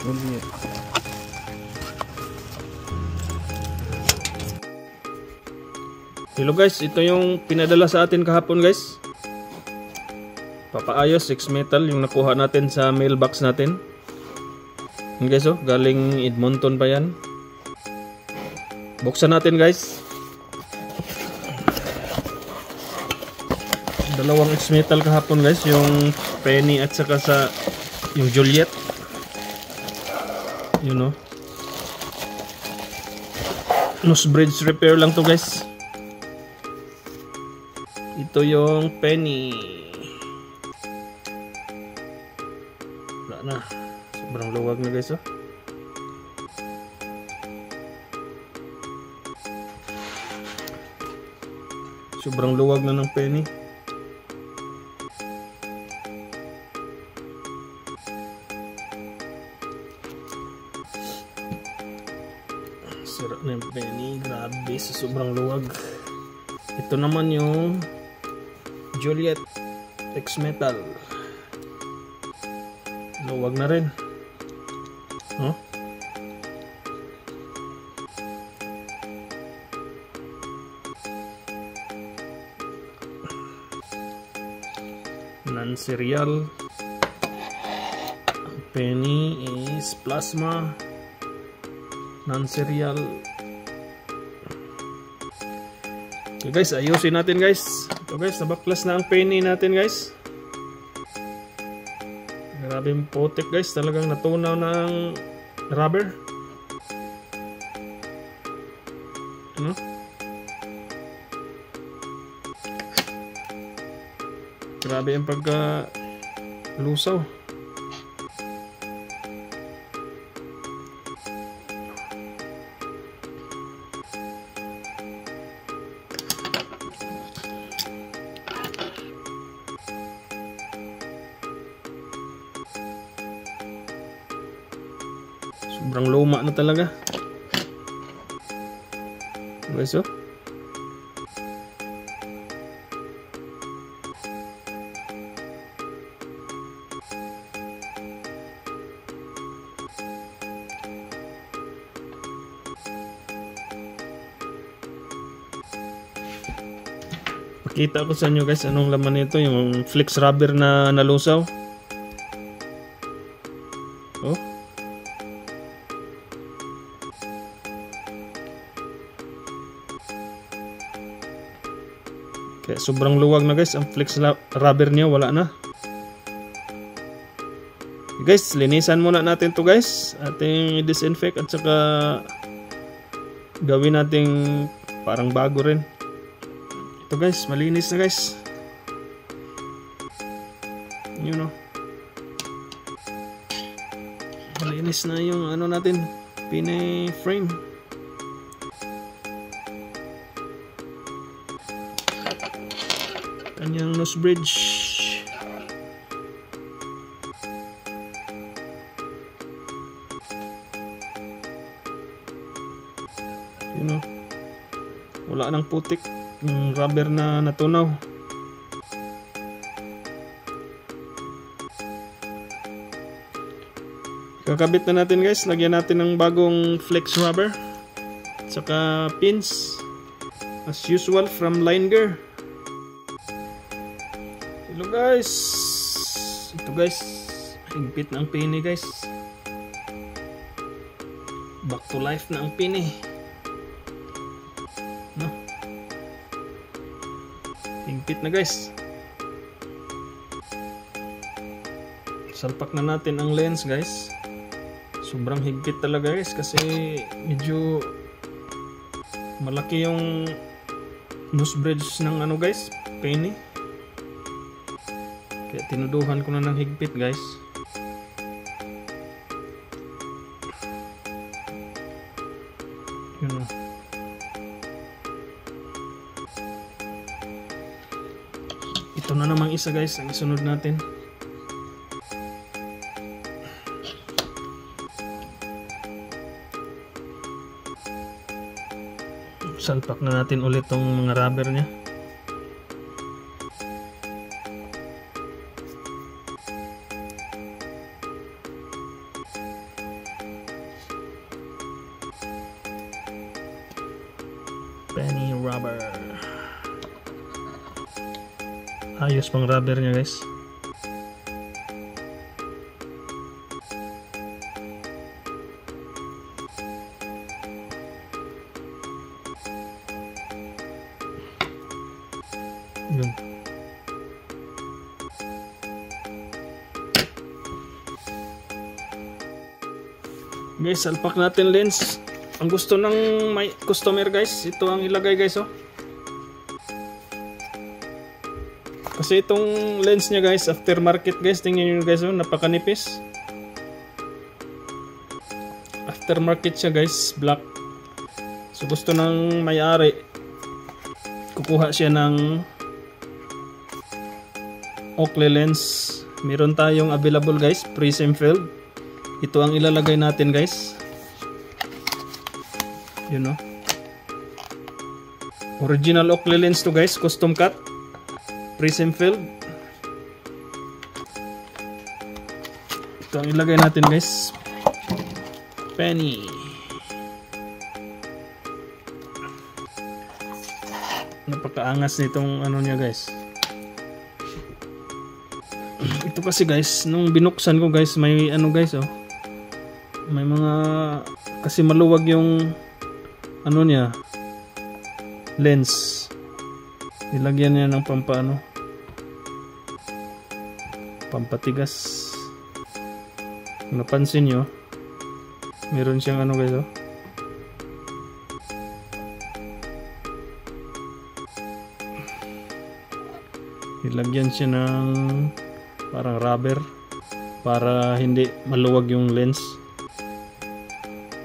Juliet. Hello guys, ito yung pinadala sa atin kahapon guys. Papaayos 6 metal yung nakuha natin sa mailbox natin. Yan guys, oh, galing Edmonton pa yan. Buksan natin guys. Dalawang 6 metal kahapon guys, yung Penny at saka sa yung Juliet. You know. Nose bridge repair lang to guys. Ito yung Penny. Wala na. Sobrang luwag na guys, oh. Sobrang luwag na ng Penny. Sira na yung Penny. Grabe, sa sobrang luwag. Ito naman yung Juliet X Metal. Luwag na rin. Oh? Non-serial. Penny is plasma. Non-serial. Okay guys, ayusin natin guys. Ito guys, nabaklas na ang Penny natin guys. Grabing putik guys, talagang natunaw ng rubber. Ano? Grabe ang pagka-lusaw. Sobrang luma na talaga. Guys, oh. Pakita ko sa inyo guys anong laman nito, yung flex rubber na nalusaw. Oh. Kaya sobrang luwag na guys, ang flex rubber niya wala na. Guys, linisan muna natin to guys. Ating disinfect at saka gawin nating parang bago rin. Ito guys, malinis na guys. You know. Malinis na yung ano natin, pine frame. Kanyang nose bridge. You know, wala nang putik, yung rubber na natunaw. Kakabit na natin guys, lagyan natin ng bagong flex rubber saka pins as usual from Linegear. Hello guys, ito guys, higpit na ang Penny guys. Back to life na ang Penny, no? Higpit na guys. Salpak na natin ang lens guys. Sobrang higpit talaga guys kasi medyo malaki yung nose bridge ng ano guys, Penny. Kaya tinuduhan ko na ng higpit guys. Yun o. Ito na namang isa guys, ang isunod natin. Salpak na natin ulit tong mga rubber nya. Penny rubber. Ayos pang rubber nya guys. Yun. Guys, salpak natin lens. Ang gusto ng may customer guys, ito ang ilagay guys oh. Kasi itong lens niya guys, aftermarket guys, tingnan nyo guys oh, napakanipis. Aftermarket siya guys, black. So gusto ng may-ari, kukuha siya ng Oakley lens. Meron tayong available guys, prism filled. Ito ang ilalagay natin guys. Yun know? Original Oakley lens to guys, custom cut, prism filled. Ito ang ilagay natin guys. Penny. Napakaangas nitong ano niya guys. Ito kasi guys, nung binuksan ko guys, may ano guys oh. May mga, kasi maluwag yung ano niya, lens. Nilagyan niya ng pampaano, pampatigas. Kung napansin nyo, meron siyang ano guys oh. Nilagyan siya ng parang rubber para hindi maluwag yung lens.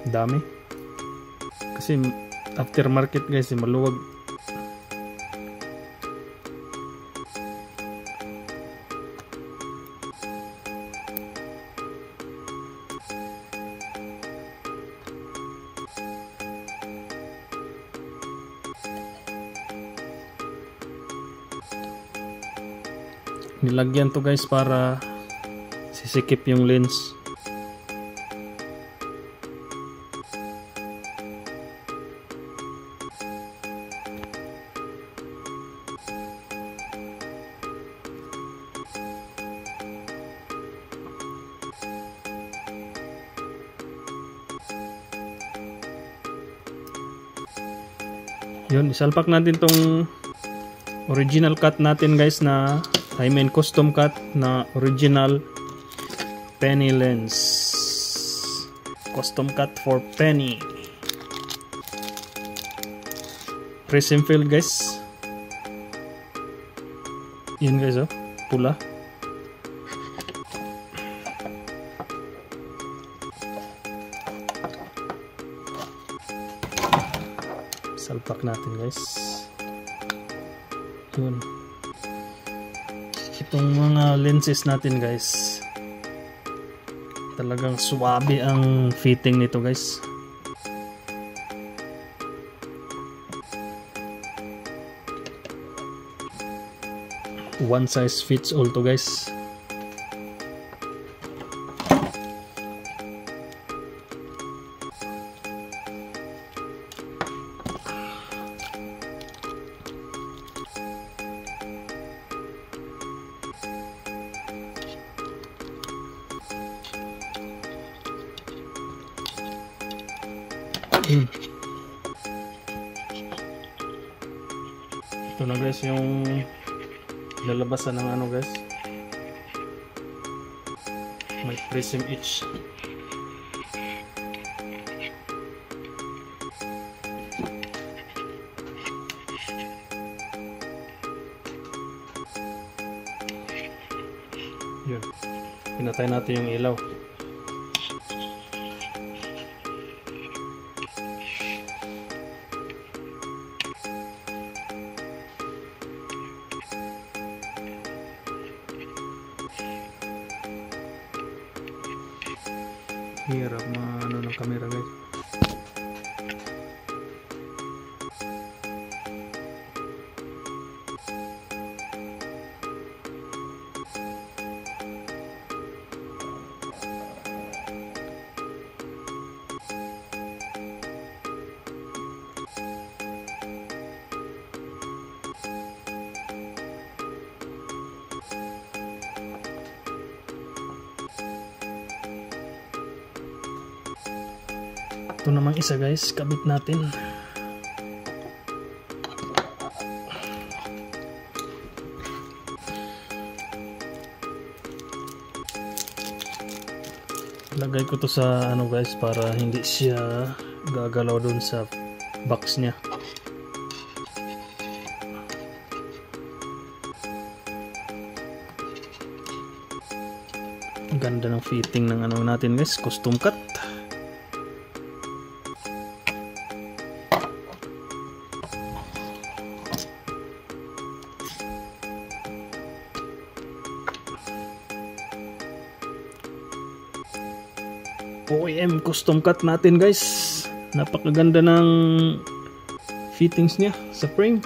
Dami kasi aftermarket guys, maluwag. Nilagyan to guys para sisikip yung lens. Yun, isalpak natin tong original cut natin guys, na I mean custom cut na original penny lens. Custom cut for penny. Prism filled guys. Yan guys oh, pula. Salpak natin guys. Yun. Itong mga lenses natin guys, talagang suwabe ang fitting nito guys. One size fits all to guys. Ito na guys yung lalabasan ng ano guys, may prism each. Yun, pinatay natin yung ilaw. Hirap ano ng camera guys. Ito namang isa guys, kabit natin. Lagay ko to sa ano guys para hindi siya gagalaw dun sa box niya. Ganda ng fitting ng ano natin guys, custom cut. OEM custom cut natin guys. Napakaganda ng fittings niya sa frame.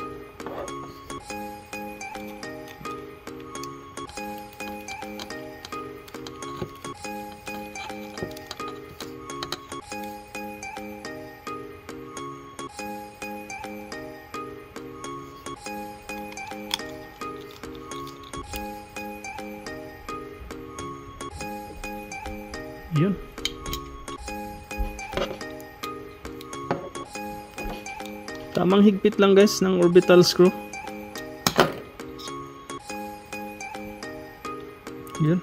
Yun. Tamang higpit lang guys ng orbital screw. Yun.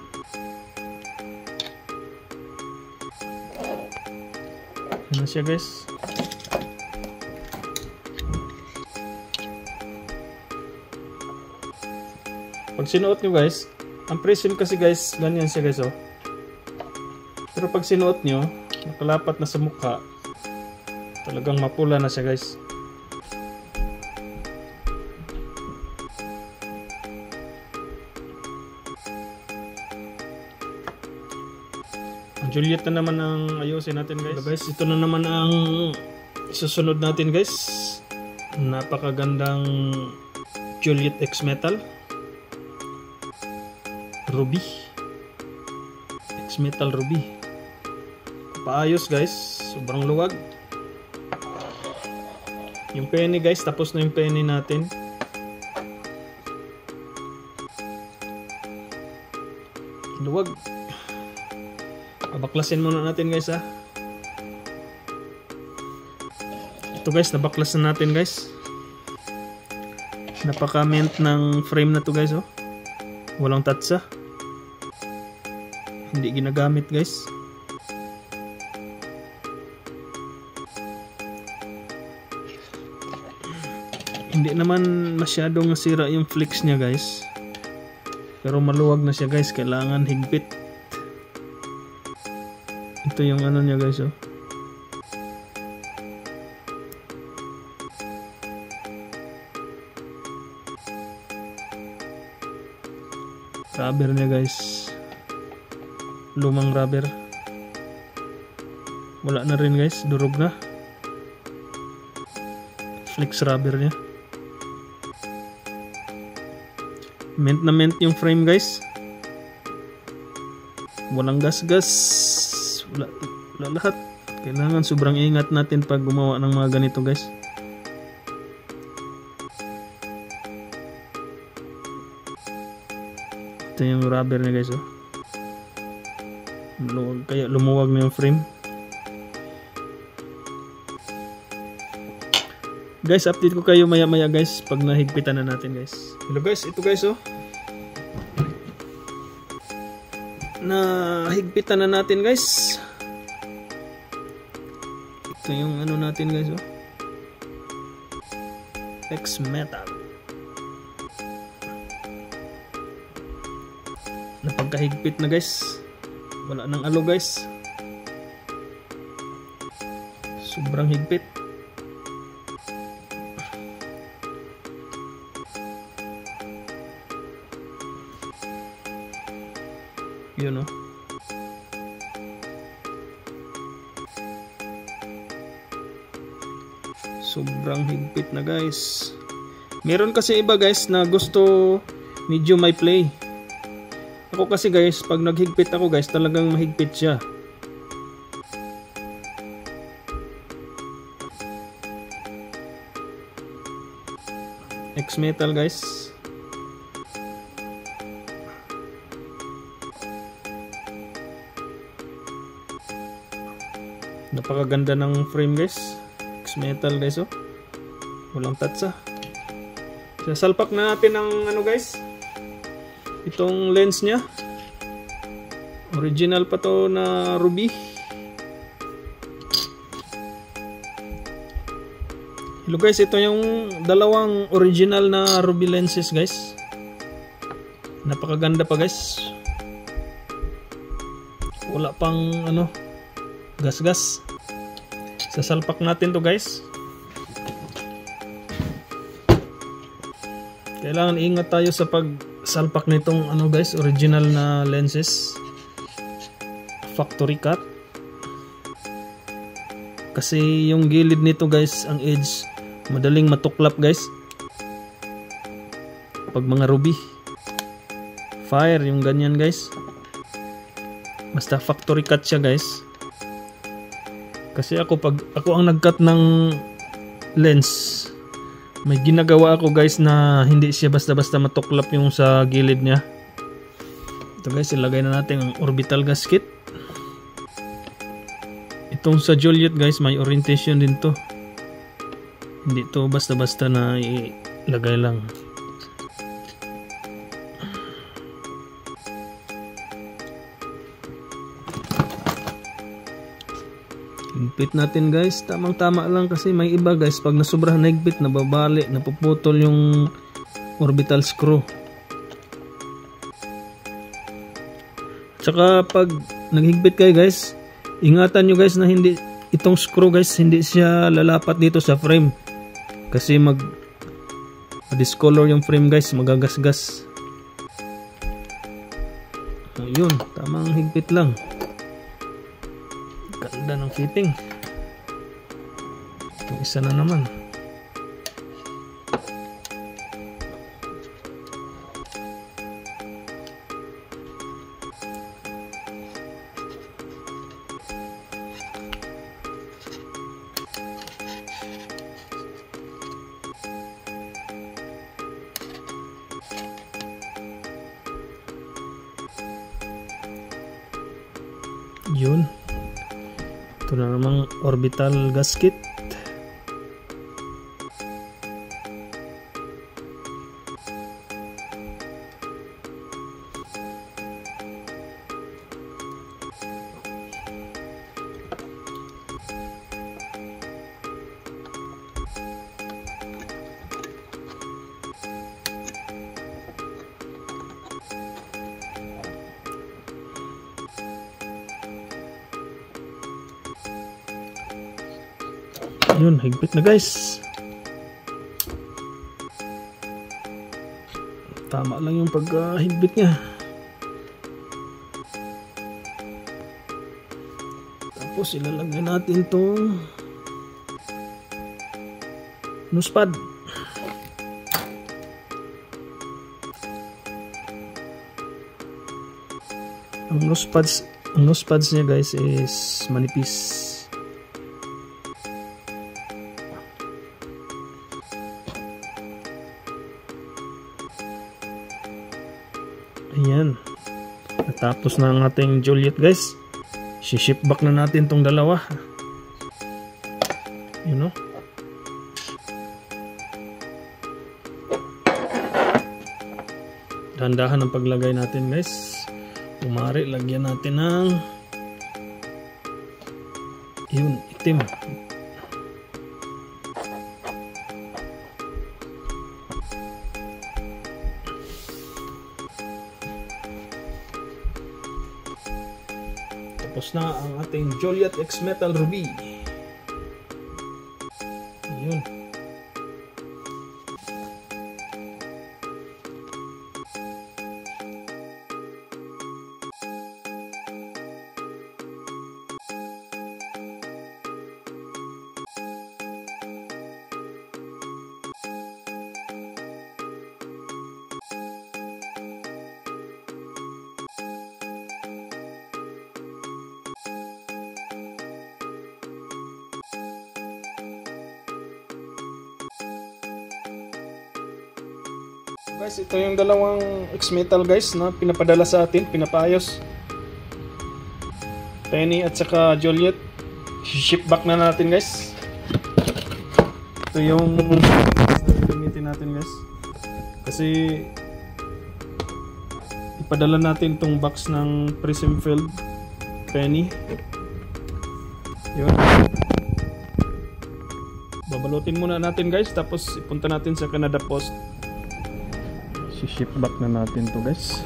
Yan na siya guys. Pag sinuot nyo guys, ang prism kasi guys, ganyan siya guys oh. Pero pag sinuot nyo, nakalapat na sa mukha, talagang mapula na siya guys. Juliet na naman ang ayusin natin guys. Guys, ito na naman ang susunod natin guys. Napakagandang Juliet X Metal Ruby. X Metal Ruby. Paayos guys, sobrang luwag. Yung penny guys, tapos na yung penny natin. Luwag. Baklasin muna natin guys ha. Ito guys, nabaklas na natin guys. Napaka-mint ng frame na to guys oh. Walang tatsa. Hindi ginagamit guys. Hindi naman masyadong nasira yung flex niya guys. Pero maluwag na siya guys, kailangan higpit. Ito yung ano niya guys oh. Rubber niya guys. Lumang rubber. Wala na rin guys, durog na. Flex rubber niya. Mint na mint yung frame guys. Walang gas-gas. Wala lahat. Kailangan sobrang ingat natin pag gumawa ng mga ganito guys. Ito yung rubber niya guys oh. Kaya lumuwag na yung frame. Guys, update ko kayo maya maya guys pag nahigpitan na natin guys. Hello guys, ito guys oh. Nahigpitan na natin guys. Ito yung ano natin guys oh. X Metal. Napagkahigpit na guys. Wala nang alo guys. Sobrang higpit. Yun oh. Sobrang higpit na guys. Meron kasi iba guys na gusto medyo may play. Ako kasi guys, pag naghigpit ako guys, talagang mahigpit siya. X Metal guys. Napakaganda ng frame guys. X-metal guys, oh. Walang tatsa. Sasalpak na natin ang ano guys, itong lens nya. Original pa to na ruby. Hello guys, ito yung dalawang original na ruby lenses guys. Napakaganda pa guys. Wala pang ano, gas-gas. Sasalpak natin to guys. Kailangan ingat tayo sa pagsalpak nitong ano guys, original na lenses. Factory cut. Kasi yung gilid nito guys, ang edge, madaling matuklap guys. Pag mga ruby. Fire yung ganyan guys. Basta factory cut siya guys. Kasi ako pag ako ang nag-cut ng lens, may ginagawa ako guys na hindi siya basta-basta matuklap yung sa gilid niya. Ito guys, ilagay na natin ang orbital gasket. Itong sa Joliet guys, may orientation din to. Hindi to basta-basta na ilagay lang. Higpit natin guys, tamang-tama lang kasi may iba guys, pag nasobrahan na higpit, nababali, napuputol yung orbital screw. Tsaka pag naghigpit kayo guys, ingatan nyo guys na hindi, itong screw guys, hindi siya lalapat dito sa frame. Kasi discolor yung frame guys, magagasgas. Ayun, tamang higpit lang. Ganda ng fitting. Yung isa na naman. Yun. Ito na namang orbital gasket. Yun, higpit na guys. Tama lang yung pag-higpit niya. Tapos ilalagay natin itong nose pad. Ang nose pads niya guys is manipis. Ayan. Natapos na ang ating Joliet guys. Si-ship back na natin tong dalawa. You know? Dahan-dahan ang paglagay natin guys. Kumari, lagyan natin ng yun, itim. Tapos na ang ating Joliet X Metal Ruby. Yun. Guys, ito yung dalawang X-Metal guys na pinapadala sa atin, pinapaayos. Penny at saka Joliet. ship back na natin guys. Ito yung gamitin natin guys. Kasi ipadala natin itong box ng Prism Filled penny. Yun. Babalutin muna natin guys, tapos ipunta natin sa Canada Post. Si ship back na natin to guys.